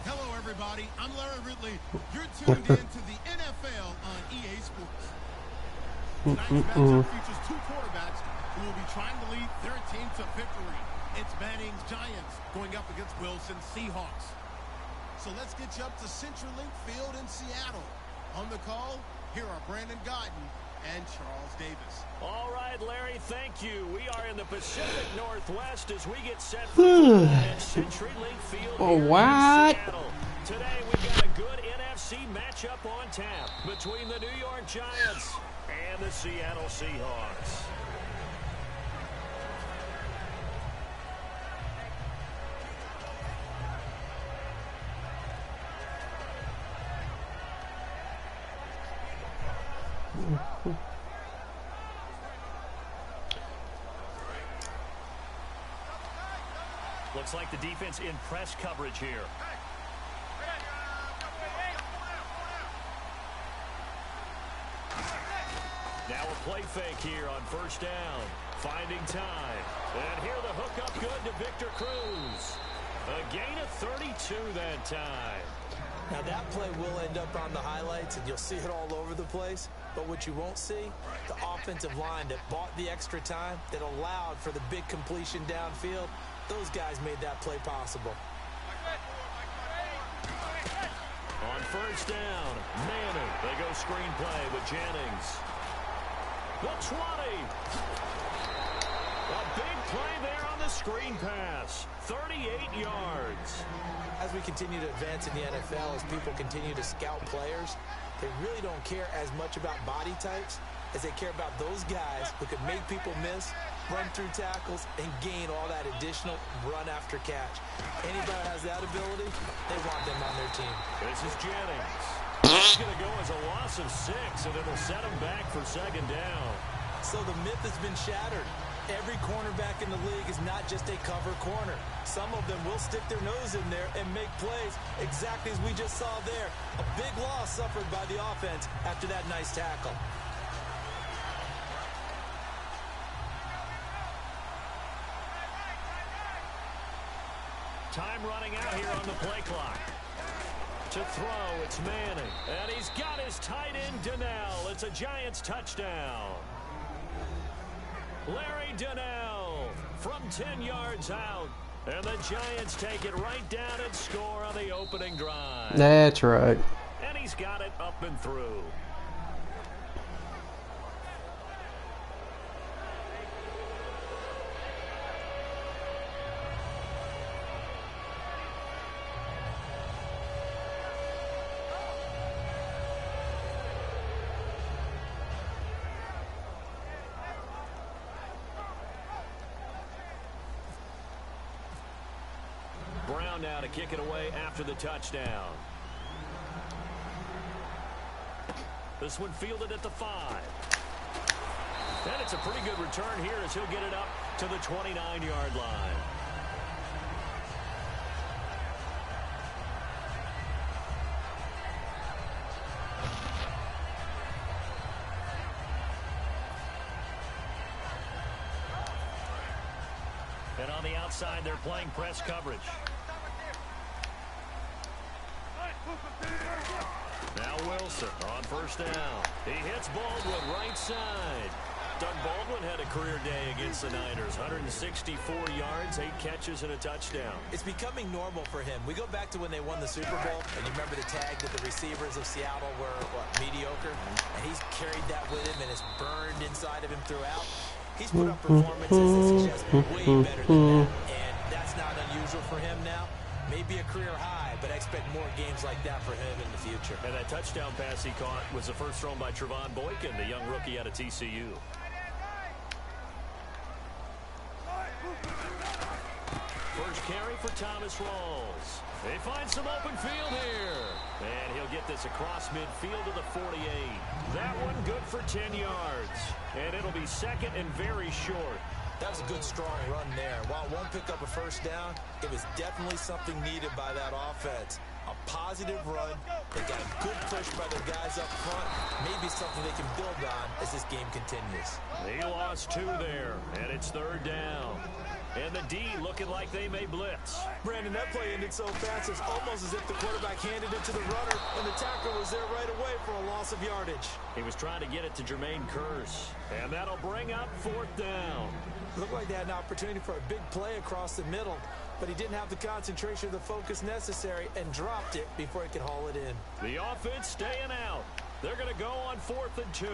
Hello, everybody. I'm Larry Ridley. You're tuned in to the NFL on EA Sports. Tonight's matchup features two quarterbacks who will be trying to lead their team to victory. It's Manning's Giants going up against Wilson's Seahawks. So let's get you up to CenturyLink Field in Seattle. On the call, here are Brandon Guyton and Charles Davis. All right, Larry, thank you. We are in the Pacific Northwest as we get set for at CenturyLink Field here in Seattle. Today we've got a good NFC matchup on tap between the New York Giants and the Seattle Seahawks. Looks like the defense in press coverage here. Now a play fake here on first down. Finding time. And here the hookup good to Victor Cruz. A gain of 32 that time. Now that play will end up on the highlights, and you'll see it all over the place. But what you won't see, the offensive line that bought the extra time, that allowed for the big completion downfield, those guys made that play possible. On first down, Manning. They go screen play with Jennings. The 20. A big play there on the screen pass. 38 yards. As we continue to advance in the NFL, as people continue to scout players, they really don't care as much about body types as they care about those guys who can make people miss, run through tackles, and gain all that additional run after catch. Anybody that has that ability, they want them on their team. This is Jennings. He's going to go as a loss of 6, and it'll set him back for second down. So the myth has been shattered. Every cornerback in the league is not just a cover corner. Some of them will stick their nose in there and make plays exactly as we just saw there. A big loss suffered by the offense after that nice tackle. Time running out here on the play clock. To throw, it's Manning. And he's got his tight end, Donnell. It's a Giants touchdown. Larry Donnell from 10 yards out. And the Giants take it right down and score on the opening drive. That's right. And he's got it up and through. Brown now to kick it away after the touchdown. This one fielded at the 5. And it's a pretty good return here as he'll get it up to the 29-yard line. And on the outside, they're playing press coverage. Now Wilson on first down. He hits Baldwin right side. Doug Baldwin had a career day against the Niners. 164 yards, 8 catches, and a touchdown. It's becoming normal for him. We go back to when they won the Super Bowl, and you remember the tag that the receivers of Seattle were, mediocre? And he's carried that with him, and it's burned inside of him throughout. He's put up performances that suggest way better than that, and that's not unusual for him now. Maybe a career high, but I expect more games like that for him in the future. And that touchdown pass he caught was the first thrown by Trevon Boykin, the young rookie out of TCU. First carry for Thomas Rawls. They find some open field here. And he'll get this across midfield to the 48. That one good for 10 yards. And it'll be second and very short. That was a good, strong run there. While it won't pick up a first down, it was definitely something needed by that offense. A positive run. They got a good push by their guys up front. Maybe something they can build on as this game continues. He lost 2 there, and it's third down. And the D looking like they may blitz. Brandon, that play ended so fast, it's almost as if the quarterback handed it to the runner, and the tackler was there right away for a loss of yardage. He was trying to get it to Jermaine Kearse, and that'll bring up fourth down. Looked like they had an opportunity for a big play across the middle, but he didn't have the concentration or the focus necessary and dropped it before he could haul it in. The offense staying out. They're going to go on 4th and 2.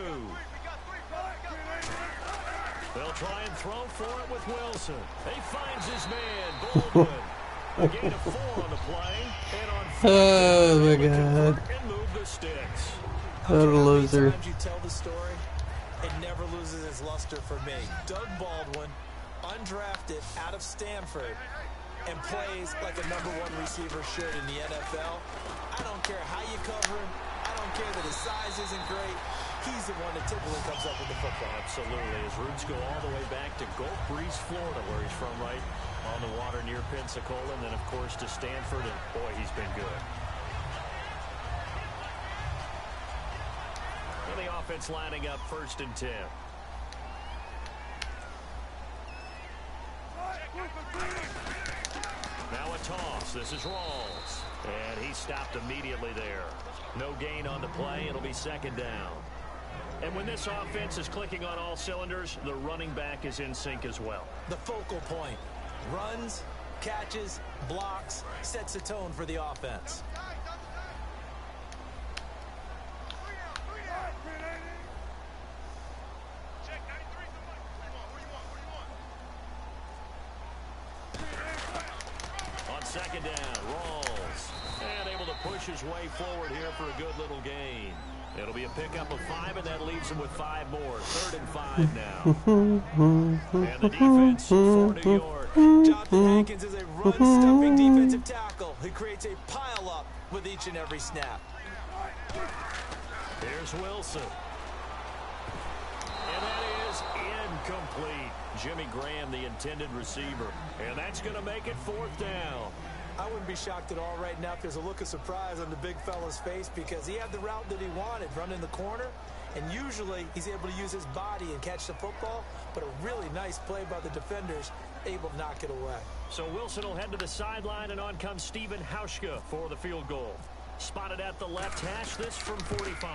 They'll try and throw for it with Wilson. He finds his man, Baldwin. A gain of 4 on the play. And on 4th, my God. And move the sticks. What a loser. Times you tell the story, it never loses its luster for me. Doug Baldwin, undrafted out of Stanford, and plays like a #1 receiver should in the NFL. I don't care how you cover him. I don't care that his size isn't great. He's the one that typically comes up with the football. Absolutely. His roots go all the way back to Gulf Breeze, Florida, where he's from, right on the water near Pensacola, and then, of course, to Stanford, and boy, he's been good. And the offense lining up 1st and 10. Now a toss. This is Rawls. And he stopped immediately there. No gain on the play. It'll be 2nd down. And when this offense is clicking on all cylinders, the running back is in sync as well. The focal point. Runs, catches, blocks, sets a tone for the offense. On 2nd down, Rawls. And able to push his way forward here for a good little gain. It'll be a pickup of 5, and that leaves him with 5 more. 3rd and 5 now. And the defense for New York. Jonathan Hankins is a run-stuffing defensive tackle who creates a pile-up with each and every snap. Here's Wilson. And that is incomplete. Jimmy Graham, the intended receiver. And that's going to make it 4th down. I wouldn't be shocked at all right now if there's a look of surprise on the big fella's face because he had the route that he wanted, running the corner, and usually he's able to use his body and catch the football, but a really nice play by the defenders, able to knock it away. So Wilson will head to the sideline, and on comes Stephen Hauschka for the field goal. Spotted at the left hash, this from 45.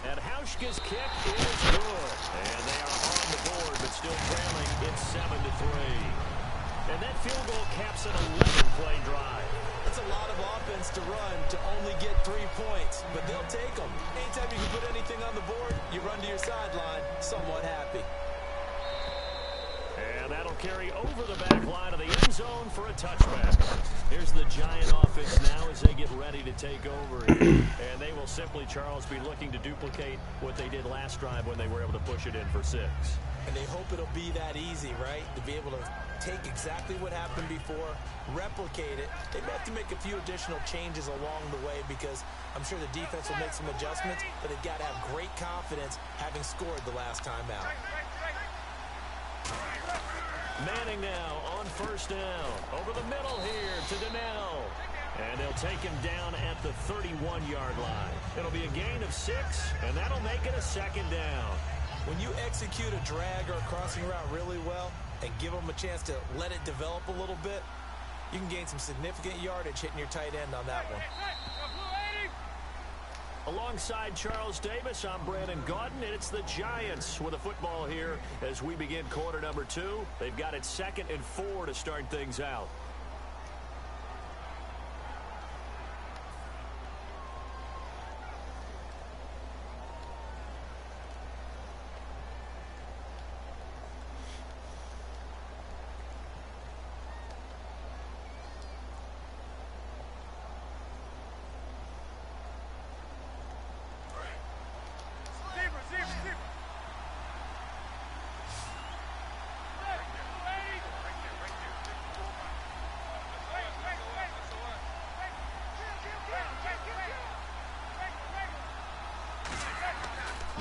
And Hauschka's kick is good. And they are on the board, but still trailing. It's 7-3. And that field goal caps an 11-play drive. That's a lot of offense to run to only get 3 points, but they'll take them. Anytime you can put anything on the board, you run to your sideline somewhat happy. And that'll carry over the back line of the end zone for a touchback. Here's the Giant offense now as they get ready to take over here. And they will simply, Charles, be looking to duplicate what they did last drive when they were able to push it in for 6. And they hope it'll be that easy, right? To be able to take exactly what happened before, replicate it. They may have to make a few additional changes along the way because I'm sure the defense will make some adjustments, but they've got to have great confidence having scored the last time out. Manning now on 1st down. Over the middle here to Donnell. And they'll take him down at the 31-yard line. It'll be a gain of 6, and that'll make it a 2nd down. When you execute a drag or a crossing route really well, and give them a chance to let it develop a little bit, you can gain some significant yardage hitting your tight end on that one. Alongside Charles Davis, I'm Brandon Gaudin, and it's the Giants with a football here as we begin quarter number 2. They've got it 2nd and 4 to start things out.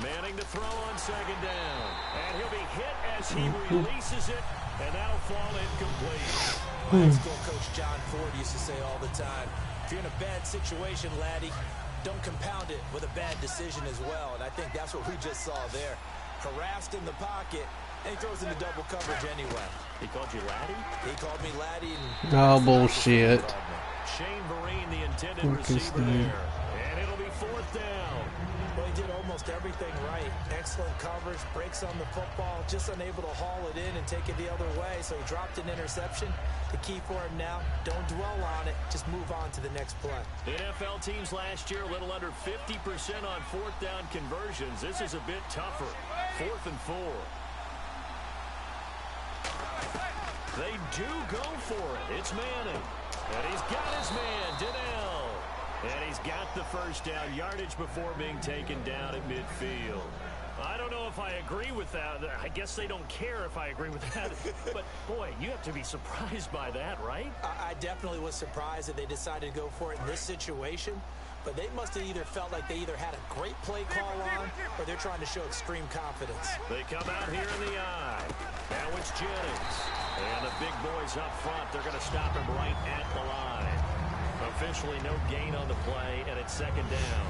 Manning to throw on 2nd down. And he'll be hit as he releases it, and that'll fall incomplete. High school coach John Ford used to say all the time, if you're in a bad situation, laddie, don't compound it with a bad decision as well. And I think that's what we just saw there. Harassed in the pocket, and he throws into double coverage anyway. He called you laddie? He called me laddie. Oh, bullshit. Shane Vereen, the intended receiver there. And it'll be 4th down. Well, he did almost everything right. Excellent coverage, breaks on the football, just unable to haul it in and take it the other way, so he dropped an interception. The key for him now, don't dwell on it, just move on to the next play. NFL teams last year, a little under 50% on 4th down conversions. This is a bit tougher. 4th and 4. They do go for it. It's Manning. And he's got his man, Donnell. And he's got the first down, yardage before being taken down at midfield. I don't know if I agree with that. I guess they don't care if I agree with that. But, boy, you have to be surprised by that, right? I definitely was surprised that they decided to go for it in this situation. But they must have either felt like they either had a great play call on or they're trying to show extreme confidence. They come out here in the eye. Now it's Jennings. And the big boys up front, they're going to stop him right at the line. Officially no gain on the play, and it's 2nd down.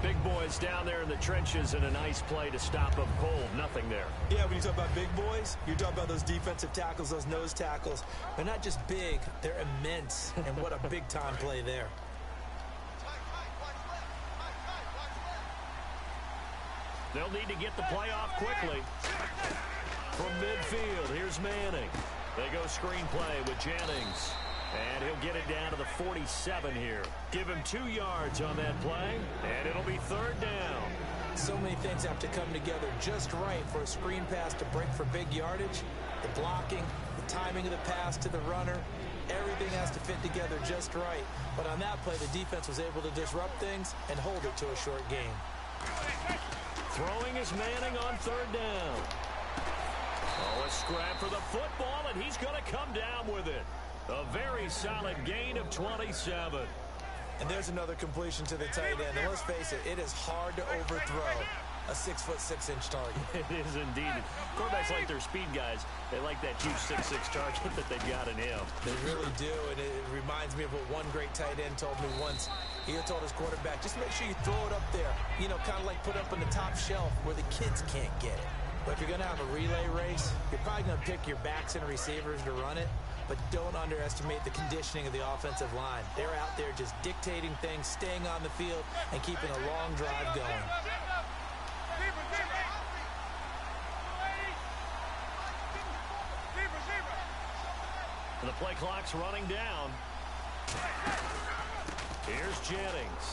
Big boys down there in the trenches, and a nice play to stop them cold. Nothing there. Yeah, when you talk about big boys, you're talking about those defensive tackles, those nose tackles. They're not just big, they're immense. And what a big-time play there. They'll need to get the play off quickly. From midfield, here's Manning. They go screenplay with Jennings. And he'll get it down to the 47 here. Give him 2 yards on that play, and it'll be 3rd down. So many things have to come together just right for a screen pass to break for big yardage. The blocking, the timing of the pass to the runner, everything has to fit together just right. But on that play, the defense was able to disrupt things and hold it to a short game. Throwing is Manning on 3rd down. Oh, a scrap for the football, and he's going to come down with it. A very solid gain of 27. And there's another completion to the tight end. And let's face it, it is hard to overthrow a 6'6" target. It is indeed. Quarterbacks like their speed guys. They like that huge 6'6" target that they've got in him. They really do, and it reminds me of what one great tight end told me once. He told his quarterback, just make sure you throw it up there. You know, kind of like put it up on the top shelf where the kids can't get it. But if you're going to have a relay race, you're probably going to pick your backs and receivers to run it. But don't underestimate the conditioning of the offensive line. They're out there just dictating things, staying on the field, and keeping a long drive going. And the play clock's running down. Here's Jennings.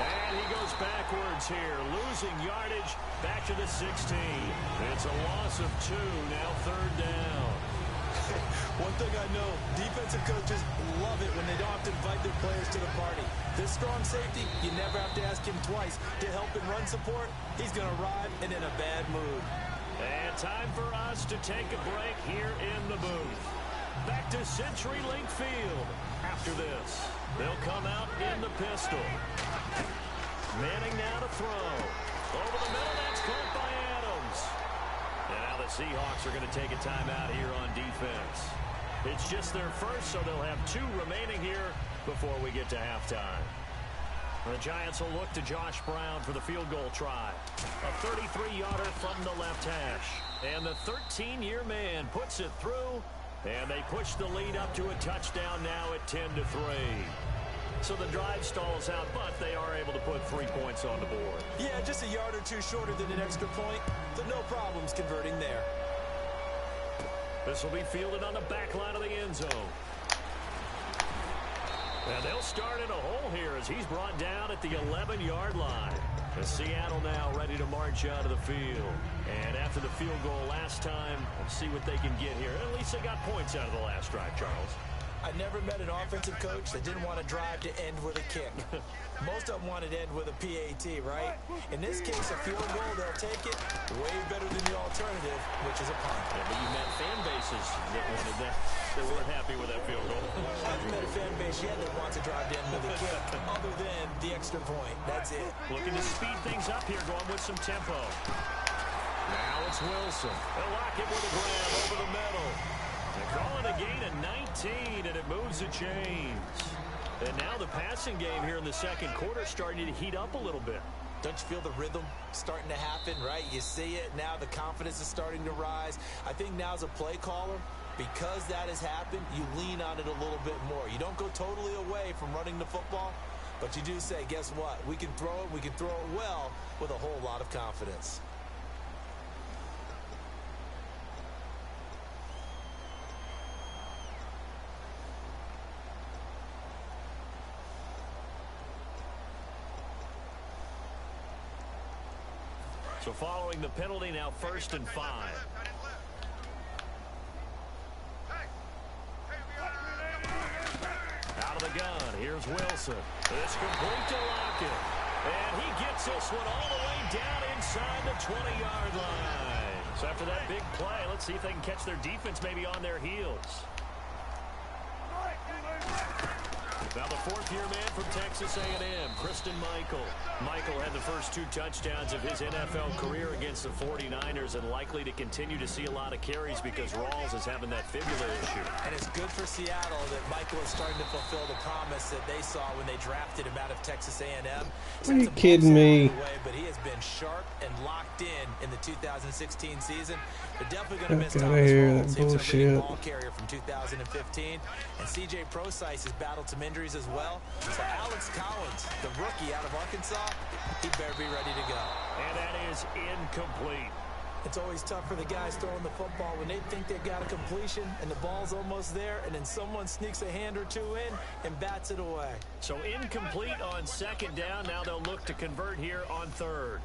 And he goes backwards here, losing yardage back to the 16. It's a loss of 2, now 3rd down. One thing I know, defensive coaches love it when they don't have to invite their players to the party. This strong safety, you never have to ask him twice to help in run support. He's going to arrive and in a bad mood. And time for us to take a break here in the booth. Back to CenturyLink Field. After this, they'll come out in the pistol. Manning now to throw. Over the middle, that's caught by Adams. And now the Seahawks are going to take a timeout here on defense. It's just their first, so they'll have 2 remaining here before we get to halftime. The Giants will look to Josh Brown for the field goal try. A 33-yarder from the left hash. And the 13-year man puts it through. And they push the lead up to a touchdown now at 10-3. So the drive stalls out, but they are able to put 3 points on the board. Yeah, just a yard or two shorter than an extra point. So no problems converting there. This will be fielded on the back line of the end zone. And they'll start in a hole here as he's brought down at the 11-yard line. The Seattle now ready to march out of the field. And after the field goal last time, let's see what they can get here. At least they got points out of the last drive, Charles. I never met an offensive coach that didn't want to drive to end with a kick. Most of them wanted to end with a PAT, right? In this case, a field goal, they'll take it way better than the alternative, which is a punt. Yeah, but you met fan bases that wanted that. They weren't happy with that field goal. I haven't met a fan base yet that wants to drive to end with a kick, other than the extra point. That's it. Looking to speed things up here, going with some tempo. Now it's Wilson. They'll lock it with a grab over the middle. They're calling a gain of 19, and it moves the chains. And now the passing game here in the second quarter starting to heat up a little bit. Don't you feel the rhythm starting to happen, right? You see it now. The confidence is starting to rise. I think now as a play caller, because that has happened, you lean on it a little bit more. You don't go totally away from running the football, but you do say, guess what? We can throw it. We can throw it well with a whole lot of confidence. So following the penalty, now 1st and 5. Out of the gun, here's Wilson. It's complete to Lockett. And he gets this one all the way down inside the 20-yard line. So after that big play, let's see if they can catch their defense maybe on their heels. Now the 4th-year man from Texas A&M, Christine Michael. Michael had the first 2 touchdowns of his NFL career against the 49ers and likely to continue to see a lot of carries because Rawls is having that fibula issue. And it's good for Seattle that Michael is starting to fulfill the promise that they saw when they drafted him out of Texas A&M. Are you kidding me? But he has been sharp and locked in the 2016 season. They're definitely going to miss Thomas Rawls. He was a leading ball carrier from 2015. And C.J. Prosise has battled some injuries as well. So Alex Collins, the rookie out of Arkansas, he better be ready to go. And that is incomplete. It's always tough for the guys throwing the football when they think they've got a completion and the ball's almost there, and then someone sneaks a hand or two in and bats it away. So incomplete on 2nd down. Now they'll look to convert here on 3rd.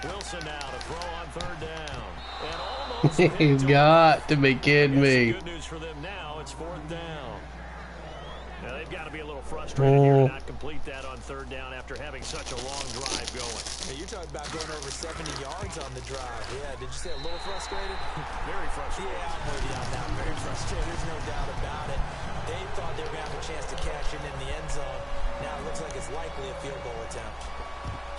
Wilson now to throw on 3rd down. And almost You've got to be kidding me. Good news for them now. It's 4th down. Now they've got to be a little frustrated here to not complete that on 3rd down after having such a long drive going. Now you're talking about going over 70 yards on the drive. Yeah, did you say a little frustrated? Very frustrated. Yeah, I'm with you on that. Very frustrated. There's no doubt about it. They thought they were going to have a chance to cash in the end zone. Now it looks like it's likely a field goal attempt.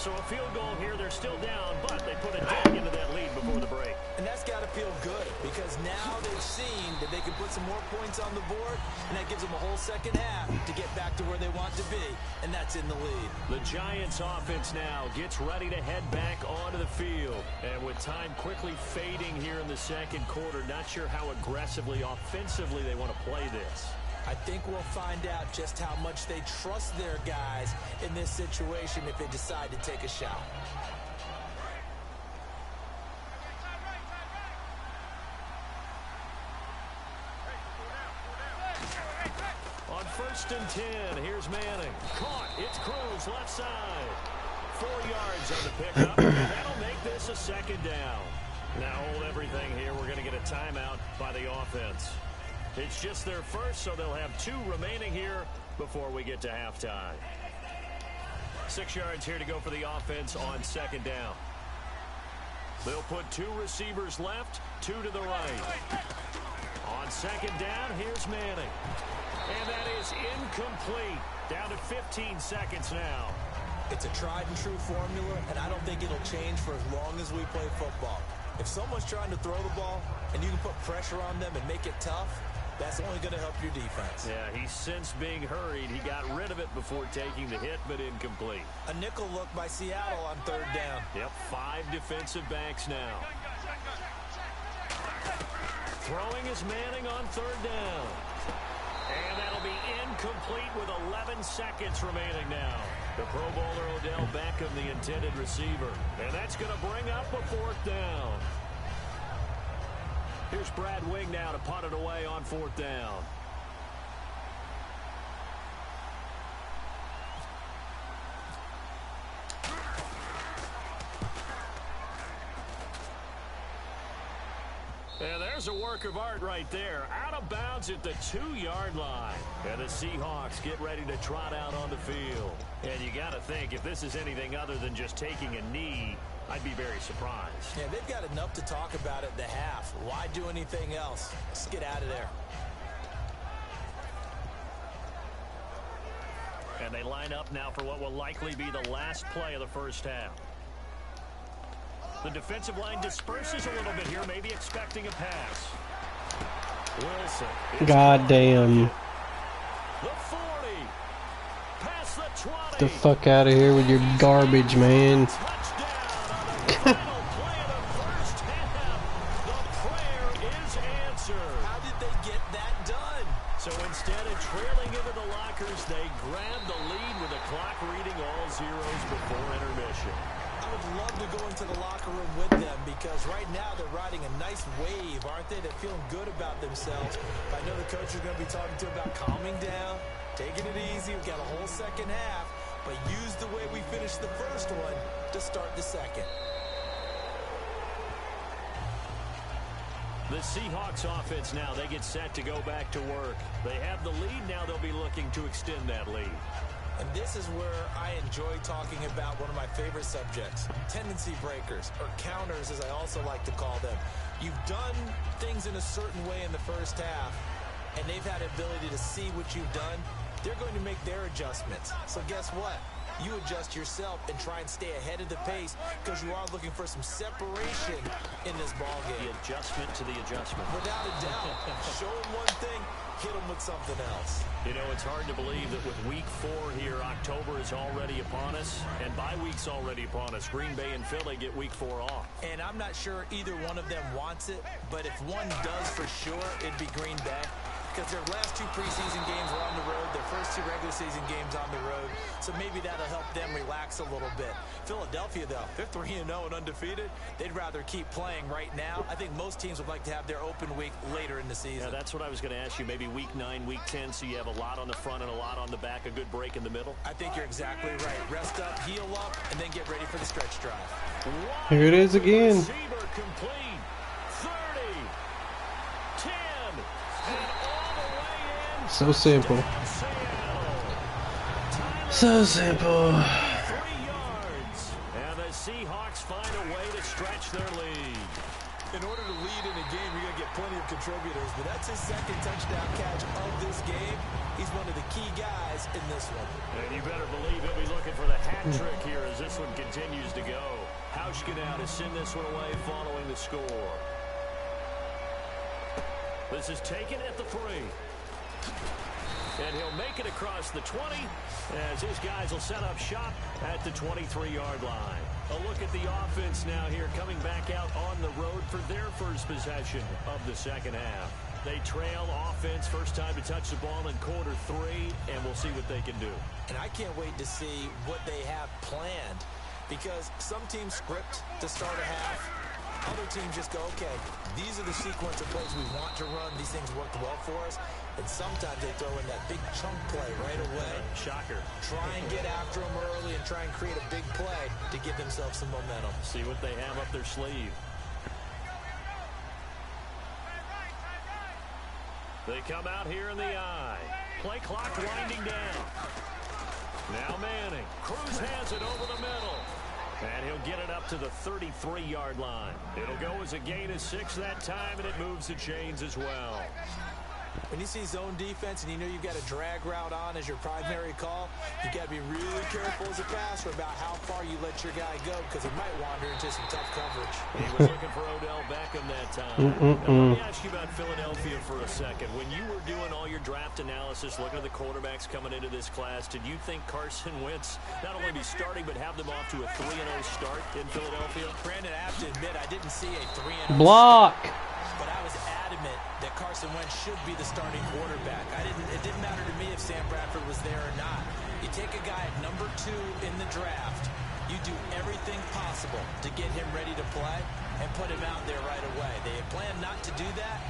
So a field goal here, they're still down, but they put a dig into that lead before the break. And that's got to feel good because now they've seen that they can put some more points on the board, and that gives them a whole second half to get back to where they want to be, and that's in the lead. The Giants offense now gets ready to head back onto the field. And with time quickly fading here in the second quarter, not sure how aggressively, offensively they want to play this. I think we'll find out just how much they trust their guys in this situation if they decide to take a shot. On 1st and 10, here's Manning. Caught. It's Cruz, left side. 4 yards on the pickup. That'll make this a 2nd down. Now hold everything here. We're going to get a timeout by the offense. It's just their first, so they'll have 2 remaining here before we get to halftime. 6 yards here to go for the offense on 2nd down. They'll put 2 receivers left, 2 to the right. On 2nd down, here's Manning. And that is incomplete. Down to 15 seconds now. It's a tried and true formula, and I don't think it'll change for as long as we play football. If someone's trying to throw the ball and you can put pressure on them and make it tough, That's only going to help your defense. Yeah, he sensed being hurried. He got rid of it before taking the hit, but incomplete. A nickel look by Seattle on third down. Yep, 5 defensive backs now. Throwing is Manning on third down. And that'll be incomplete with 11 seconds remaining now. The Pro Bowler Odell Beckham, the intended receiver. And that's going to bring up a 4th down. Here's Brad Wing now to punt it away on 4th down. And there's a work of art right there. Out of bounds at the 2-yard line. And the Seahawks get ready to trot out on the field. And you got to think, if this is anything other than just taking a knee, I'd be very surprised. Yeah, they've got enough to talk about at the half. Why do anything else? Let's get out of there. And they line up now for what will likely be the last play of the first half. The defensive line disperses a little bit here, maybe expecting a pass. Wilson. God damn. The 40. Past the 20. The fuck out of here with your garbage, man. Touchdown on the final play of the first half. The prayer is answered. How did they get that done? So instead of trailing into the lockers, they grabbed the lead with the clock reading all zeros before intermission. I would love to go into the locker room with them because right now they're riding a nice wave, aren't they? They're feeling good about themselves. I know the coach is going to be talking to them about calming down, taking it easy. We've got a whole second half, but use the way we finished the first one to start the second. The Seahawks offense now, they get set to go back to work. They have the lead, now they'll be looking to extend that lead. And this is where I enjoy talking about one of my favorite subjects, tendency breakers, or counters as I also like to call them. You've done things in a certain way in the first half, and they've had the ability to see what you've done. They're going to make their adjustments. So guess what? You adjust yourself and try and stay ahead of the pace because you are looking for some separation in this ballgame. The adjustment to the adjustment. Without a doubt. Show them one thing, hit them with something else. You know, it's hard to believe that with week 4 here, October is already upon us, and bye week's already upon us. Green Bay and Philly get week 4 off. And I'm not sure either one of them wants it, but if one does for sure, it'd be Green Bay. Because their last 2 preseason games were on the road, their first 2 regular season games on the road, so maybe that'll help them relax a little bit. Philadelphia, though, they're 3-0 and undefeated. They'd rather keep playing right now. I think most teams would like to have their open week later in the season. Yeah, that's what I was going to ask you, maybe week 9, week 10, so you have a lot on the front and a lot on the back, a good break in the middle. I think you're exactly right. Rest up, heal up, and then get ready for the stretch drive. Here it is again. Receiver complete. 30. 10. And all the way in. So simple. So simple. 3 yards. And the Seahawks find a way to stretch their lead. In order to lead in a game, you're going to get plenty of contributors, but that's his second touchdown catch of this game. He's one of the key guys in this one. And you better believe he'll be looking for the hat trick here as this one continues to go. Hauschka now to send this one away following the score. This is taken at the 3. And he'll make it across the 20 as his guys will set up shop at the 23-yard line. A look at the offense now here coming back out on the road for their first possession of the second half. They trail offense, first time to touch the ball in quarter 3, and we'll see what they can do. And I can't wait to see what they have planned because some teams script to start a half. Other teams just go, okay, these are the sequence of plays we want to run. These things worked well for us. And sometimes they throw in that big chunk play right away. Shocker. Try and get after them early and try and create a big play to give themselves some momentum. See what they have up their sleeve. They come out here in the eye. Play clock winding down. Now Manning. Cruz has it over the middle. And he'll get it up to the 33-yard line. It'll go as a gain of 6 that time, and it moves the chains as well. When you see zone defense and you know you've got a drag route on as your primary call, you got to be really careful as a passer about how far you let your guy go because he might wander into some tough coverage. He was looking for Odell Beckham that time. Now, let me ask you about Philadelphia for a second. When you were doing all your draft analysis, looking at the quarterbacks coming into this class, did you think Carson Wentz not only be starting but have them off to a 3-0 start in Philadelphia? Brandon, I have to admit, I didn't see a 3-0 Block. but I was adamant that Carson Wentz should be the starting quarterback. It didn't matter to me if Sam Bradford was there or not. You take a guy at number 2 in the draft, you do everything possible to get him ready to play and put him out there right away. They had planned not to do that.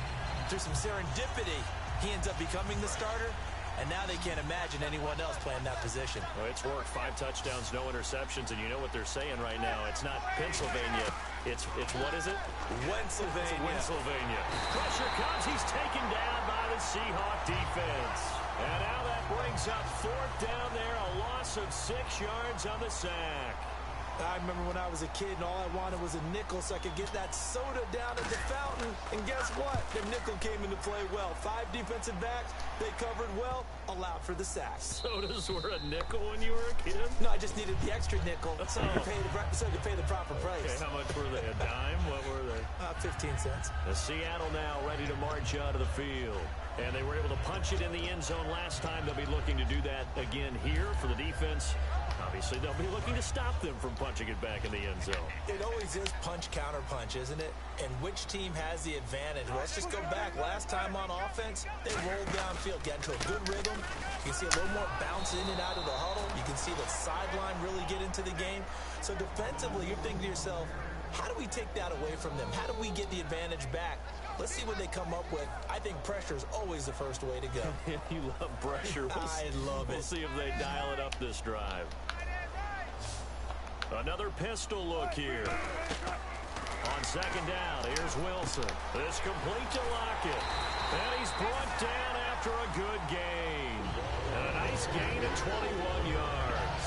Through some serendipity, he ends up becoming the starter. And now they can't imagine anyone else playing that position. Well, it's worked. 5 touchdowns, no interceptions, and you know what they're saying right now. It's not Pennsylvania. It's what is it? Pennsylvania. Pennsylvania. Pressure comes. He's taken down by the Seahawk defense. And now that brings up 4th down there. A loss of 6 yards on the sack. I remember when I was a kid and all I wanted was a nickel so I could get that soda down at the fountain. And guess what? The nickel came into play well. 5 defensive backs, they covered well, allowed for the sacks. Sodas were a nickel when you were a kid? No, I just needed the extra nickel so I could pay the proper price. Okay, how much were they? A dime? What were they? 15 cents. The Seattle now ready to march out of the field. And they were able to punch it in the end zone last time. They'll be looking to do that again here for the defense. Obviously, they'll be looking to stop them from punching it back in the end zone. It always is punch-counter-punch, isn't it? And which team has the advantage? Let's just go back. Last time on offense, they rolled downfield, got into a good rhythm. You can see a little more bounce in and out of the huddle. You can see the sideline really get into the game. So defensively, you're thinking to yourself, how do we take that away from them? How do we get the advantage back? Let's see what they come up with. I think pressure is always the first way to go. You love pressure. I love it. We'll see if they dial it up this drive. Another pistol look here. On 2nd down, here's Wilson. This complete to Lockett. And he's brought down after a good gain. And a nice gain of 21 yards.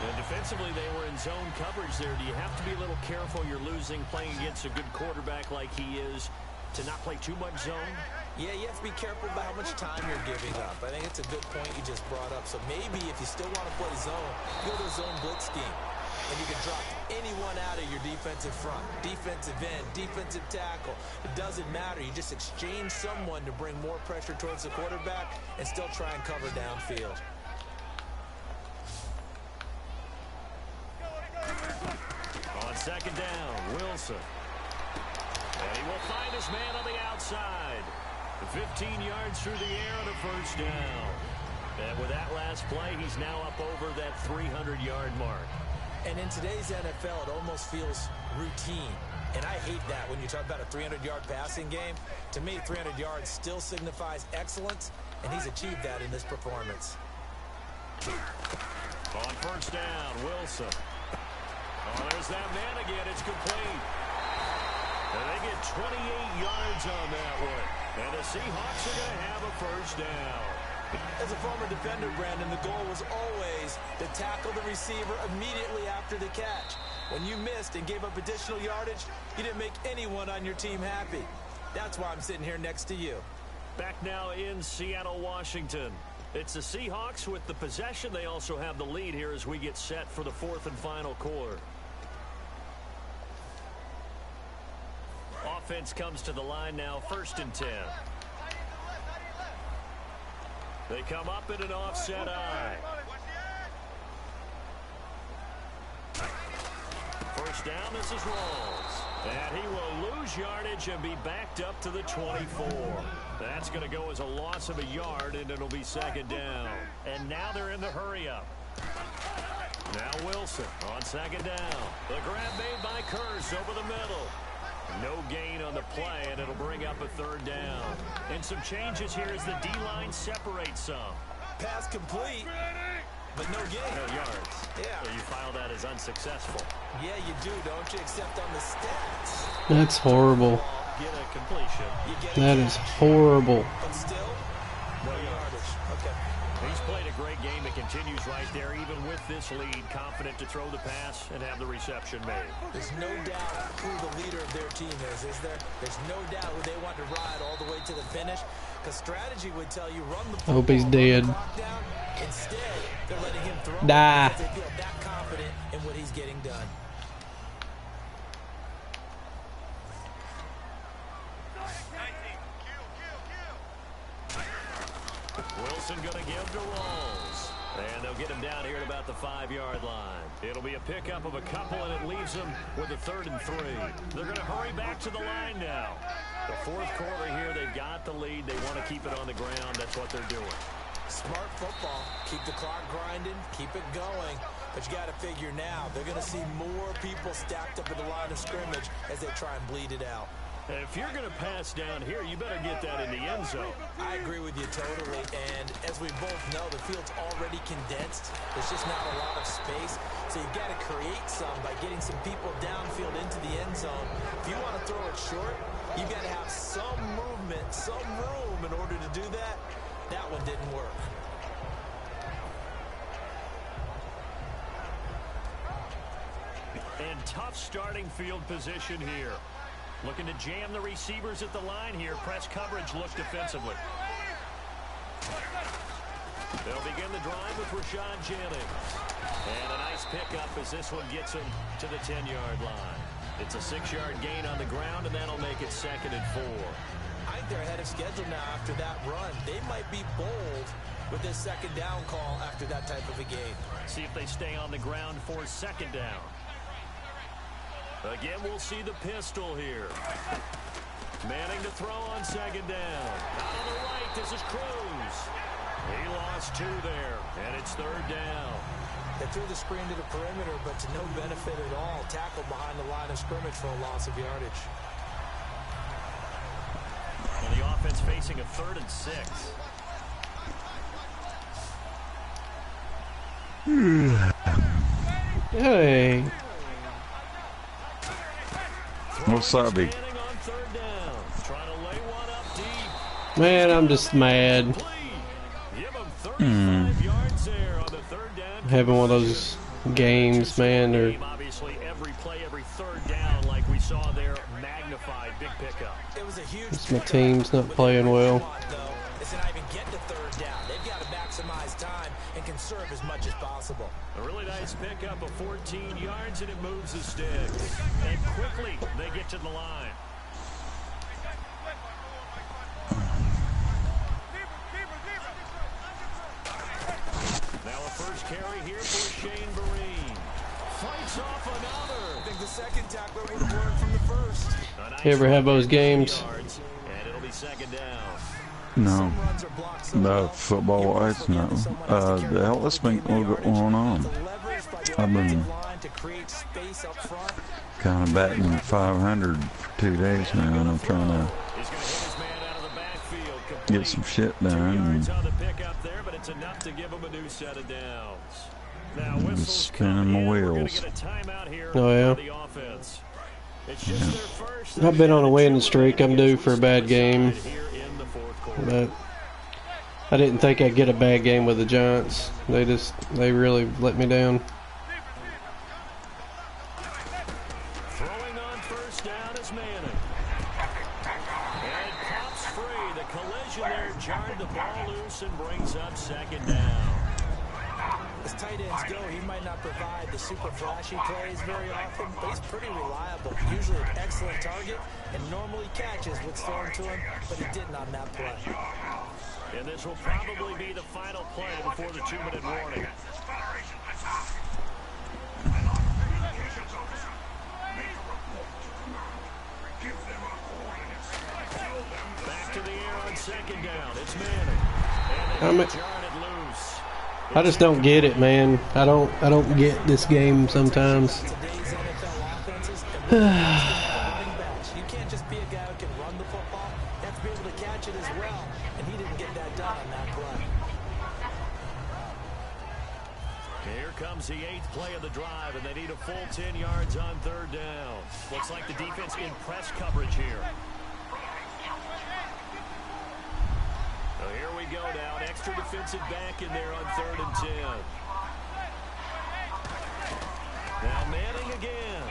And defensively, they were in zone coverage there. Do you have to be a little careful? You're losing playing against a good quarterback like he is to not play too much zone? Yeah, you have to be careful about how much time you're giving up. I think it's a good point you just brought up. So maybe if you still want to play zone, go to a zone blitz scheme. And you can drop anyone out of your defensive front, defensive end, defensive tackle. It doesn't matter. You just exchange someone to bring more pressure towards the quarterback and still try and cover downfield. On 2nd down, Wilson. And he will find his man on the outside. 15 yards through the air and a 1st down. And with that last play, he's now up over that 300-yard mark. And in today's NFL, it almost feels routine. And I hate that when you talk about a 300-yard passing game. To me, 300 yards still signifies excellence, and he's achieved that in this performance. On 1st down, Wilson. Oh, there's that man again. It's complete. And they get 28 yards on that one. And the Seahawks are going to have a 1st down. As a former defender, Brandon, the goal was always to tackle the receiver immediately after the catch. When you missed and gave up additional yardage, you didn't make anyone on your team happy. That's why I'm sitting here next to you. Back now in Seattle, Washington. It's the Seahawks with the possession. They also have the lead here as we get set for the 4th and final quarter. Offense comes to the line now, 1st and 10. They come up in an offset eye. 1st down, this is Rawls. And he will lose yardage and be backed up to the 24. That's going to go as a loss of a yard, and it'll be 2nd down. And now they're in the hurry-up. Now Wilson on 2nd down. The grab made by Kearse over the middle. No gain on the play, and it'll bring up a 3rd down. And some changes here as the D-line separates some. Pass complete, but no gain. No yards. Yeah. So you file that as unsuccessful. Yeah, you do, don't you? Except on the stats. That's horrible. Get a completion. You get a That is horrible. But still, no yardage. Okay. He's played a great game and continues right there, even with this lead, confident to throw the pass and have the reception made. There's no doubt who the leader of their team is there? There's no doubt who they want to ride all the way to the finish. Because strategy would tell you run the I hope he's dead. Instead, they're letting him throw Die. because they feel that confident in what he's getting done. Wilson going to give to Rolls. And they'll get him down here at about the 5-yard line. It'll be a pickup of a couple, and it leaves them with a 3rd and 3. They're going to hurry back to the line now. The 4th quarter here, they've got the lead. They want to keep it on the ground. That's what they're doing. Smart football. Keep the clock grinding. Keep it going. But you got to figure now, they're going to see more people stacked up at the line of scrimmage as they try and bleed it out. If you're going to pass down here, you better get that in the end zone. I agree with you totally. And as we both know, the field's already condensed. There's just not a lot of space. So you've got to create some by getting some people downfield into the end zone. If you want to throw it short, you've got to have some movement, some room in order to do that. That one didn't work. And tough starting field position here. Looking to jam the receivers at the line here. Press coverage look defensively. They'll begin the drive with Rashad Jennings. And a nice pickup as this one gets him to the 10-yard line. It's a 6-yard gain on the ground, and that'll make it 2nd and 4. I think they're ahead of schedule now after that run. They might be bold with this 2nd down call after that type of a game. See if they stay on the ground for 2nd down. Again, we'll see the pistol here. Manning to throw on 2nd down. Out on the right, this is Cruz. He lost 2 there, and it's 3rd down. They threw the screen to the perimeter, but to no benefit at all. Tackled behind the line of scrimmage for a loss of yardage. And the offense facing a 3rd and 6. Hey. Wasabi. Man, I'm just mad. Having one of those games, man. Or obviously every play, every 3rd down, like we saw there, magnified, big pickup. It was a huge. my team's not playing well. It's not even get to 3rd down. They've got to maximize time and conserve as much as possible. A really nice pickup of 14 yards, and it moves the sticks. And quickly, they get to the line. Now a first carry here for Shane Vereen. Fights off another. I think the 2nd tackler would have learned from the 1st. Nice, You ever have those games? yards, and it'll be 2nd down. No. The football wise, no. The hell, that's been a little bit going on. I've been kind of batting 500 for 2 days now, and I'm trying to He's going to hit his man out of the backfield. get some shit done. 2 yards And on the pickup there, but it's enough to give him a new set of downs. Now whistles spinning my come in. We're gonna wheels. get a timeout here Oh, yeah? for the offense. It's just their first. I've been on a winning streak. I'm due for a bad game. Here in the 4th quarter. But I didn't think I'd get a bad game with the Giants. They really let me down. Throwing on 1st down is Manning. And pops free. The collision there jarred the ball loose and brings up 2nd down. As tight ends go, he might not provide the super flashy plays very often, but he's pretty reliable. Usually an excellent target and normally catches what's thrown to him, but he didn't on that play. And this will probably be the final play before the 2-minute warning. Back to the air on 2nd down. It's Manning. And they jarred it loose. I just don't get it, man. I don't get this game sometimes. Today's NFL offenses, you can't just be a guy who can run the football. You have to be able to catch it as well, and he didn't get that done on that play. Here comes the 8th play of the drive, and they need a full 10 yards on 3rd down. Looks like the defense in press coverage here. So here we go now. An extra defensive back in there on 3rd and 10. Now Manning again.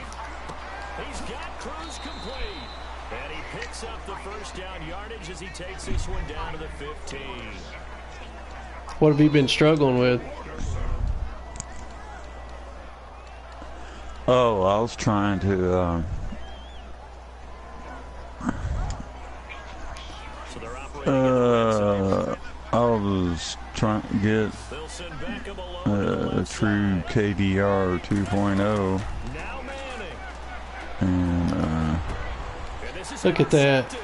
He's got Cruz complete. And he picks up the first down yardage as he takes this one down to the 15. What have you been struggling with? Oh, I was trying to I was trying to get a true KDR 2.0, and look at that.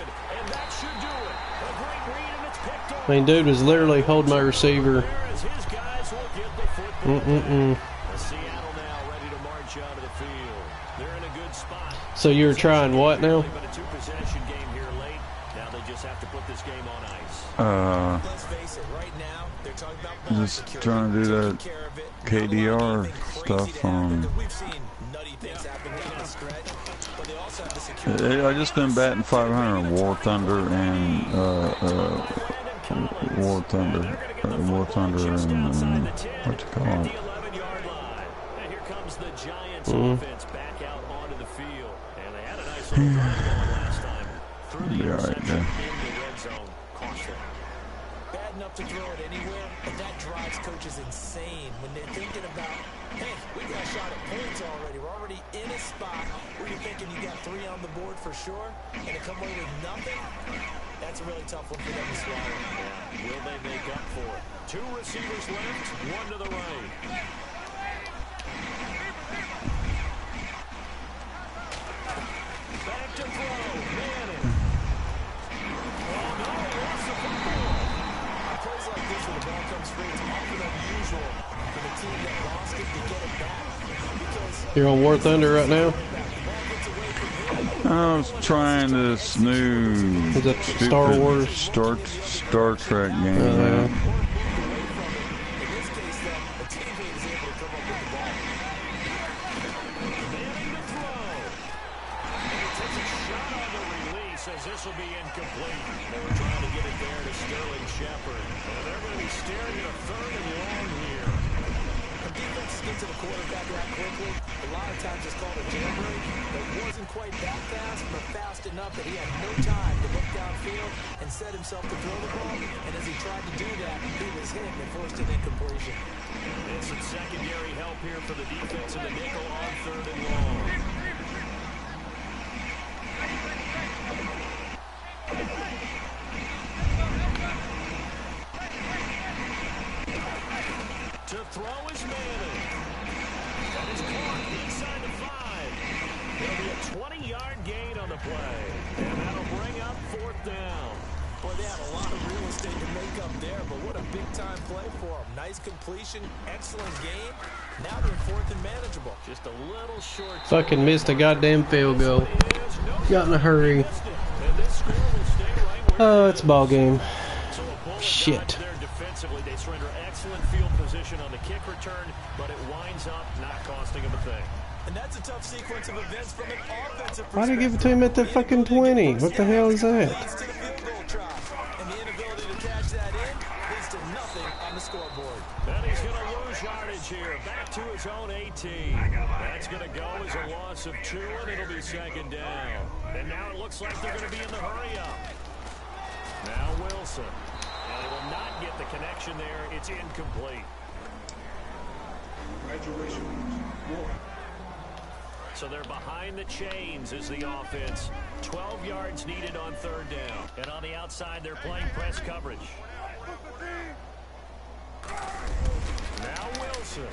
I mean, dude was literally holding my receiver. So you're trying what now? Just trying to do that KDR stuff. I just been batting 500 War Thunder and War Thunder and what you call it. Here comes the Giants offense back out onto the field, and they had a nice little drive going last time through the interception in the red zone. Costly. Bad enough to throw it anywhere, but that drives coaches insane when they're thinking about, hey, we got a shot at points already. We're already in a spot where you're thinking you got 3 on the board for sure, and to come away with nothing, that's a really tough one for them to swallow. Yeah. Will they make up for it? 2 receivers left, 1 to the right. Back to throw. Madden. Oh, no, lost the football. Plays like this when the ball comes free, it's often unusual for the team that lost it to get it back. Because You're on War Thunder right now? I was trying this new Is that Star Wars? Star Trek game. This will be incomplete. They were trying to get it there to Sterling Shepard. And they're going to be staring at a 3rd and long here. When defenses get to the quarterback that quickly, a lot of times it's called a jailbreak. It wasn't quite that fast, but fast enough that he had no time to look downfield and set himself to throw the ball. And as he tried to do that, he was hit and forced an incompletion. And some secondary help here for the defense in the nickel on 3rd and long. To throw is Madden. That is caught inside the 5. It'll be a 20-yard gain on the play. And that'll bring up 4th down. Boy, they had a lot of real estate to make up there, but what a big-time play for them. Nice completion, excellent game. Now they're 4th and manageable. Just a little short. Fucking missed a goddamn field goal. Got in a hurry. Oh, it's a ball game. Shit. Defensively, they surrender excellent field position on the kick return, but it winds up not costing them a thing. And that's a tough sequence of events from an offensive perspective. Why'd I give it to him at the fucking 20? What the hell is that? Leads to the field goal try, and the inability to cash that in leads to nothing on the scoreboard. And he's going to lose yardage here, back to his own 18. That's going to go as a loss of 2, and it'll be 2nd down. And now it looks like they're going to be in the hurry-up. Now Wilson. And they will not get the connection there. It's incomplete. So they're behind the chains as the offense. 12 yards needed on 3rd down. And on the outside, they're playing press coverage. Now Wilson.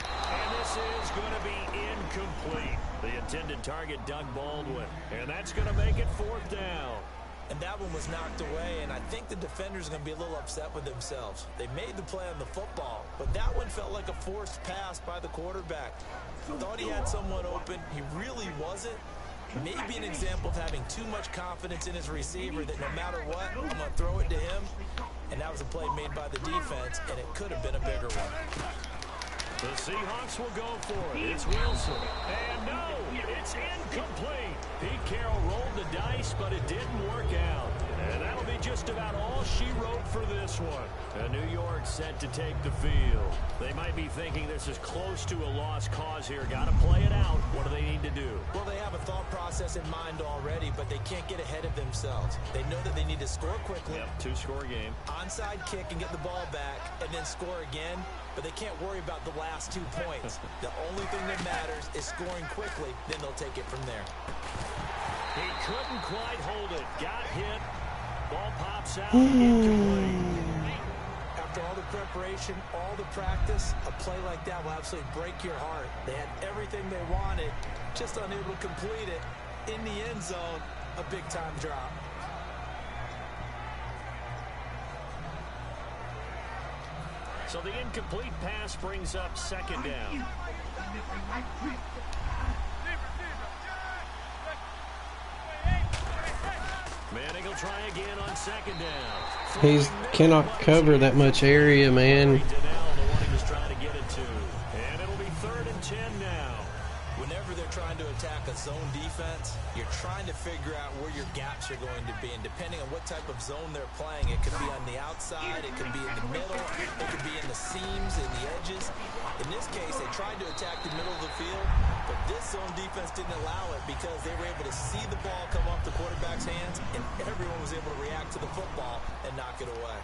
And this is going to be incomplete. The intended target, Doug Baldwin. And that's going to make it 4th down. And that one was knocked away, and I think the defenders are going to be a little upset with themselves. They made the play on the football, but that one felt like a forced pass by the quarterback. Thought he had someone open. He really wasn't. Maybe an example of having too much confidence in his receiver that no matter what, I'm going to throw it to him. And that was a play made by the defense, and it could have been a bigger one. The Seahawks will go for it. It's Wilson. And no, it's incomplete. Pete Carroll rolled the dice, but it didn't work out. And that'll be just about all she wrote for this one. And New York set to take the field. They might might be thinking this is close to a lost cause here. Got to play it out. What do they need to do? Well, they have a thought process in mind already, but they can't get ahead of themselves. They know that they need to score quickly. Yep, two-score game. Onside kick and get the ball back, and then score again. But they can't worry about the last 2 points. The only thing that matters is scoring quickly. Then they'll take it from there. He couldn't quite hold it. Got hit. Ball pops out. Incomplete. After all the preparation, all the practice, a play like that will absolutely break your heart. They had everything they wanted, just unable to complete it. In the end zone, a big-time drop. So the incomplete pass brings up second down. Manning will try again on second down. He cannot cover that much area, man. The one he was trying to get it to. And it'll be 3rd and 10 now. Whenever they're trying to attack a zone defense, you're trying to figure out where your gaps are going to be. And depending on what type of zone they're playing, it could be on the outside, it could be in the middle, it could be in the seams, in the edges. In this case, they tried to attack the middle of the field, but this zone defense didn't allow it because they were able to see the ball come off the quarterback's hands, and everyone was able to react to the football and knock it away.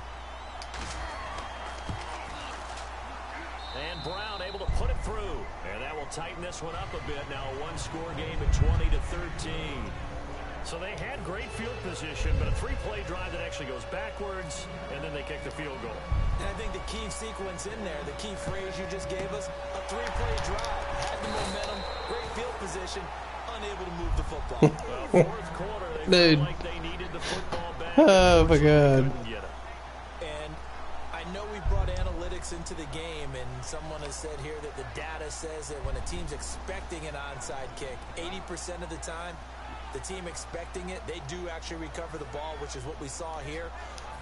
And Brown able to put it through. And that will tighten this one up a bit. Now a one-score game at 20-13. So they had great field position, but a 3-play drive that actually goes backwards, and then they kick the field goal. And I think the key sequence in there, the key phrase you just gave us, a 3-play drive. Had the momentum, great field position, unable to move the football. Well, fourth quarter, they felt like they needed the football back. Oh, my God. And I know we brought analytics into the game, and someone has said here that the data says that when a team's expecting an onside kick, 80% of the time, the team expecting it, they do actually recover the ball, which is what we saw here.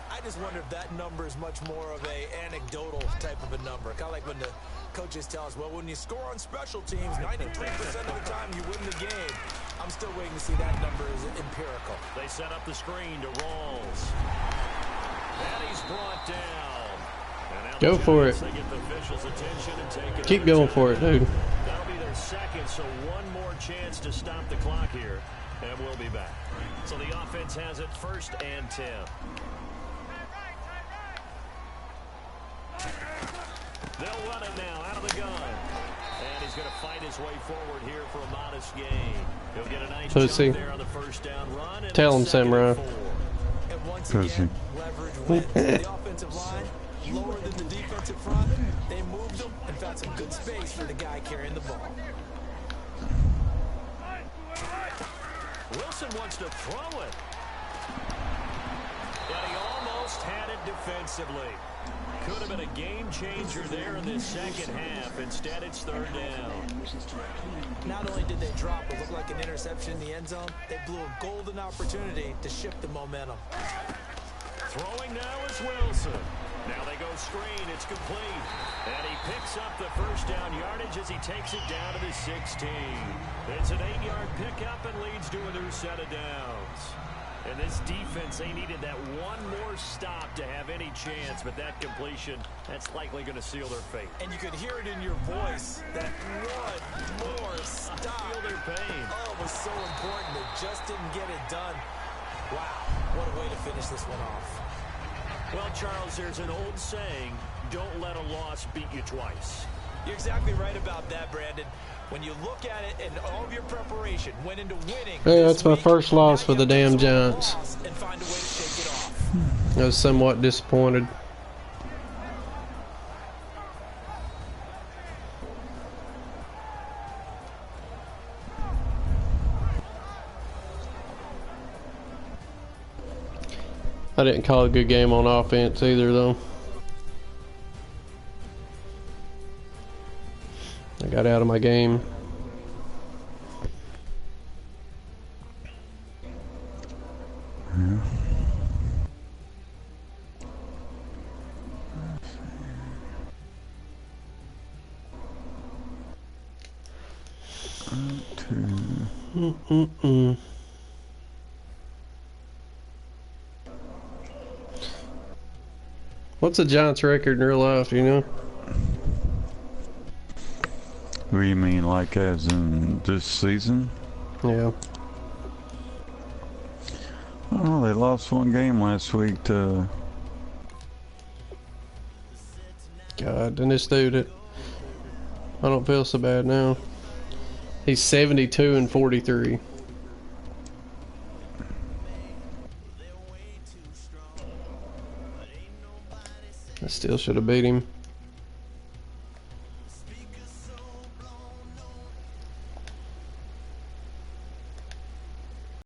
I just wonder if that number is much more of a anecdotal type of a number. Kind of like when the coaches tell us, well, when you score on special teams, 93% of the time you win the game. I'm still waiting to see that number is empirical. They set up the screen to Rawls. And he's brought down. Go for it. Keep going for it, dude. That'll be their second, so one more chance to stop the clock here. And we'll be back. So the offense has it 1st and 10. They'll run it now out of the gun. And he's going to fight his way forward here for a modest gain. He'll get a nice jump there on the first down run. And tell him, Samurai. And once again, leverage wins. The offensive line, lower than the defensive front. They moved them and found some good space for the guy carrying the ball. Wilson wants to throw it. And he almost had it defensively. Could have been a game changer there in this second half. Instead, it's 3rd down. Not only did they drop what looked like an interception in the end zone, they blew a golden opportunity to shift the momentum. Throwing now is Wilson. Now they go screen. It's complete. And he picks up the first down yardage as he takes it down to the 16. It's an 8-yard pickup and leads to a new set of downs. And this defense, they needed that one more stop to have any chance, but that completion, that's likely going to seal their fate. And you could hear it in your voice, that one more stop. Feel their pain. Oh, it was so important. They just didn't get it done. Wow, what a way to finish this one off. Well, Charles, there's an old saying, don't let a loss beat you twice. You're exactly right about that, Brandon. When you look at it and all of your preparation went into winning. Yeah, that's my first loss for the damn Giants. And find a way to shake it off. I was somewhat disappointed. I didn't call a good game on offense either, though. I got out of my game. Yeah. What's the Giants record in real life, you know? What do you mean, like as in this season? Yeah. Oh, they lost one game last week to... God, and this dude, I don't feel so bad now. He's 72-43. I still should have beat him.